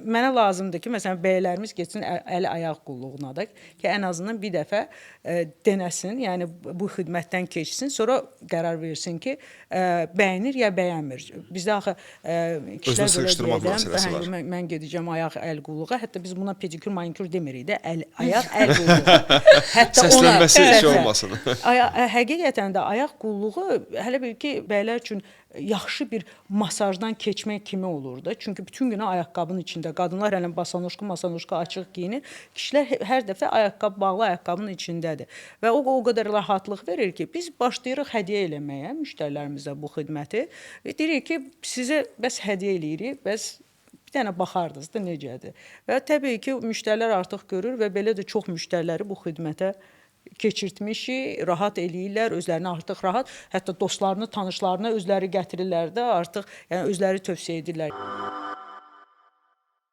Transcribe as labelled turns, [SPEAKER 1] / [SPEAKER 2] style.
[SPEAKER 1] mənə lazımdır ki, məsələn, bəylərimiz getsin əl-ayaq qulluğuna da ki, ən azından bir dəfə denəsin, yəni bu xidmətdən keçsin, sonra qərar versin ki, bəyənir ya bəyənmir. Bizdə axı
[SPEAKER 2] Özünü
[SPEAKER 1] kişilər belə
[SPEAKER 2] sığışdırmaq
[SPEAKER 1] deyədən,
[SPEAKER 2] məsələsi var.
[SPEAKER 1] mən gedəcəm ayaq əl qulluğa, hətta biz buna pedikür, manikür demirik də, ayaq əl qulluğu. Hətta
[SPEAKER 2] Səslənməsi
[SPEAKER 1] ona
[SPEAKER 2] şey olmasın.
[SPEAKER 1] Həqiqətən də ayaq qulluğu hələ bil ki, bəylər üçün yaxşı bir masajdan keçmək kimi olur da. Çünki bütün günü ayaqqabının içində, qadınlar hələ masanojka açıq geyinir. Kişilər hər dəfə ayaqqabı bağlı ayaqqabının içindədir. Və o qədər rahatlıq verir ki, biz başlayırıq hədiyyə eləməyə müştərilərimizə bu xidməti. Deyirik ki, sizə bəs hədiyyə eləyirik, bəs bir dənə baxardınız da necədir. Və təbii ki, müştərilər artıq görür və belə də çox müştəriləri bu xidmətə keçirtmişik, rahat eləyirlər, özlərini artıq rahat, hətta dostlarını, tanışlarını özləri gətirirlər də, artıq yəni özləri tövsiyə edirlər.